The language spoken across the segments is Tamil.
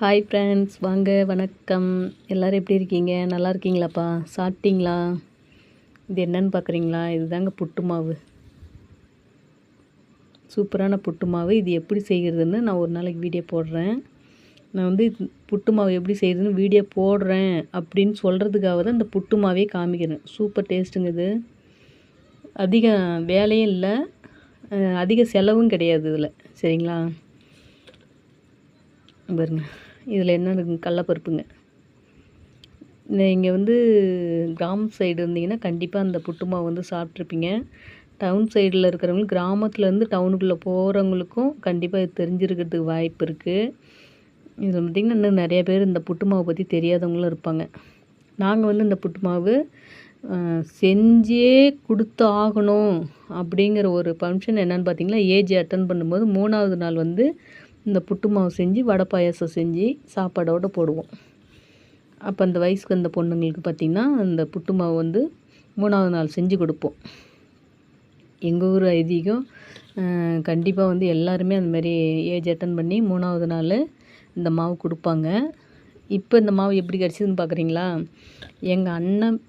ஹாய் ஃப்ரெண்ட்ஸ், வாங்க, வணக்கம். எல்லோரும் எப்படி இருக்கீங்க? நல்லா இருக்கீங்களாப்பா? சாப்பிட்டீங்களா? இது என்னன்னு பார்க்குறீங்களா? இதுதாங்க புட்டு மாவு. சூப்பரான புட்டு மாவு. இது எப்படி செய்கிறதுன்னு நான் ஒரு நாளைக்கு வீடியோ போடுறேன். நான் வந்து புட்டு மாவு எப்படி செய்கிறதுன்னு வீடியோ போடுறேன் அப்படின்னு சொல்கிறதுக்காக தான் இந்த புட்டு மாவே காமிக்கிறேன். சூப்பர் டேஸ்ட்டுங்க இது. அதிக வேலையும் இல்லை, அதிக செலவும் கிடையாது இதில். சரிங்களா? பாருங்க, இதில் என்ன இருக்குங்க? கடலப்பருப்புங்க. நீங்கள் வந்து கிராமம் சைடு இருந்தீங்கன்னா கண்டிப்பாக அந்த புட்டு மாவு வந்து சாப்பிட்ருப்பீங்க. டவுன் சைடில் இருக்கிறவங்களுக்கு, கிராமத்துலேருந்து டவுனுக்குள்ளே போகிறவங்களுக்கும் கண்டிப்பாக இது தெரிஞ்சிருக்கிறதுக்கு வாய்ப்பு இருக்குது. இதில் பார்த்திங்கன்னா இன்னும் நிறைய பேர் இந்த புட்டு மாவை பற்றி தெரியாதவங்களும் இருப்பாங்க. நாங்கள் வந்து இந்த புட்டு மாவு செஞ்சே கொடுத்து ஆகணும் அப்படிங்கிற ஒரு ஃபங்க்ஷன் என்னென்னு பார்த்திங்கன்னா, ஏஜ் அட்டன் பண்ணும்போது 3வது நாள் வந்து இந்த புட்டு மாவு செஞ்சு வடை பாயாசம் செஞ்சு சாப்பாடோடு போடுவோம். அப்போ அந்த வயசுக்கு அந்த பொண்ணுங்களுக்கு பார்த்திங்கன்னா அந்த புட்டு மாவு வந்து 3வது நாள் செஞ்சு கொடுப்போம். எங்கள் ஊர் ஐதீகம் கண்டிப்பாக வந்து எல்லாருமே அந்தமாரி ஏஜ் அட்டன் பண்ணி 3வது நாள் இந்த மாவு கொடுப்பாங்க. இப்போ இந்த மாவு எப்படி கிடச்சிதுன்னு பார்க்குறீங்களா? எங்கள் அண்ணன்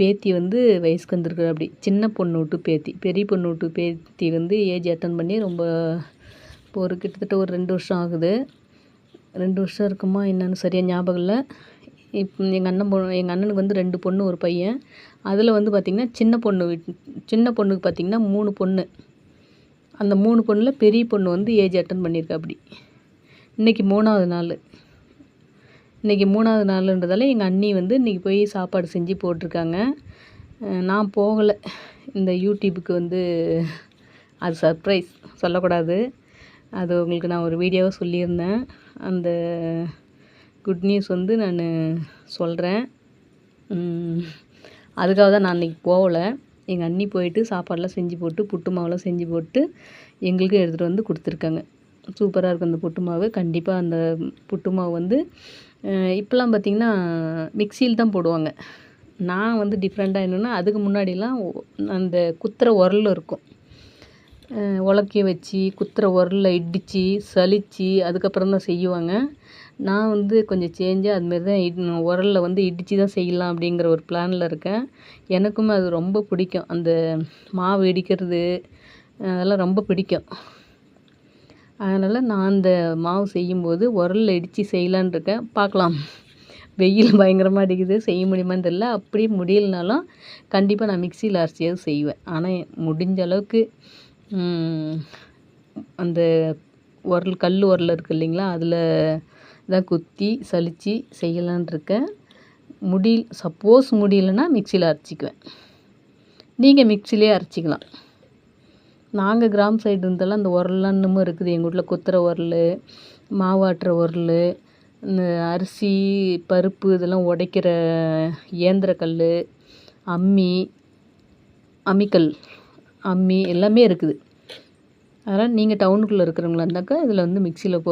பேத்தி வந்து வயசுக்கு வந்திருக்குற. அப்படி சின்ன பொண்ணு விட்டு பேத்தி, பெரிய பொண்ணு விட்டு பேத்தி வந்து ஏஜ் அட்டன் பண்ணி ரொம்ப இப்போ கிட்டத்தட்ட ஒரு 2 வருஷம் ஆகுது. 2 வருஷம் இருக்குமா என்னன்னு சரியாக ஞாபகம் இல்லை. இப்போ எங்கள் அண்ணனுக்கு வந்து 2 பொண்ணு, ஒரு பையன். அதில் வந்து பார்த்திங்கன்னா சின்ன பொண்ணுக்கு பார்த்திங்கன்னா 3 பொண்ணு. அந்த 3 பொண்ணில் பெரிய பொண்ணு வந்து ஏஜ் அட்டன் பண்ணியிருக்கா. அப்படி இன்றைக்கி 3வது நாள். இன்றைக்கி 3வது நாளுன்றதால எங்கள் அண்ணி வந்து இன்றைக்கி போய் சாப்பாடு செஞ்சு போட்டிருக்காங்க. நான் போகலை. இந்த யூடியூபுக்கு வந்து அது சர்ப்ரைஸ் சொல்லக்கூடாது. அது உங்களுக்கு நான் ஒரு வீடியோவாக சொல்லியிருந்தேன். அந்த குட் நியூஸ் வந்து நான் சொல்கிறேன். அதுக்காக தான் நான் இன்றைக்கி போகல. எங்கள் அண்ணி போயிட்டு சாப்பாடெலாம் செஞ்சு போட்டு, புட்டு மாவுலாம் செஞ்சு போட்டு எங்களுக்கும் எடுத்துகிட்டு வந்து கொடுத்துருக்காங்க. சூப்பராக இருக்கும் அந்த புட்டு மாவு. கண்டிப்பாக அந்த புட்டு மாவு வந்து இப்போலாம் பார்த்திங்கன்னா மிக்சியில் தான் போடுவாங்க. நான் வந்து டிஃப்ரெண்ட்டாக என்னென்னா, அதுக்கு முன்னாடிலாம் அந்த குத்துற உரல் இருக்கும். உலக்கைய வச்சு குத்துற உரல்ல இடித்து சலித்து அதுக்கப்புறம் தான் செய்வாங்க. நான் வந்து கொஞ்சம் சேஞ்சாக அதுமாரி தான் உரலில் வந்து இடித்து தான் செய்யலாம் அப்படிங்கிற ஒரு பிளானில் இருக்கேன். எனக்குமே அது ரொம்ப பிடிக்கும். அந்த மாவு இடிக்கிறது அதெல்லாம் ரொம்ப பிடிக்கும். அதனால் நான் அந்த மாவு செய்யும்போது உரலில் இடித்து செய்யலான்னு இருக்கேன். பார்க்கலாம். வெயில் பயங்கரமாக அடிக்குது, செய்ய முடியுமான்னு தெரியல. அப்படியே முடியலனாலும் கண்டிப்பாக நான் மிக்சியில் அரைச்சியாவது செய்வேன். ஆனால் முடிஞ்ச அளவுக்கு அந்த கல் உரல் இருக்குது இல்லைங்களா, அதில் தான் குத்தி சலித்து செய்யலான் இருக்கேன். சப்போஸ் முடியலன்னா மிக்சியில் அரைச்சிக்குவேன். நீங்கள் மிக்சிலே அரைச்சிக்கலாம். நாங்கள் கிராம சைடு இருந்தெல்லாம் அந்த உரல்லாம் இன்னமும் இருக்குது. எங்கள் வீட்டில் குத்துற உரல், மாவாட்டுற உரல், இந்த அரிசி பருப்பு இதெல்லாம் உடைக்கிற இயந்திரக்கல், அம்மி எல்லாமே இருக்குது. அதனால் நீங்கள் டவுனுக்குள்ளே இருக்கிறவங்களா இருந்தாக்கா இதில் வந்து மிக்சியில்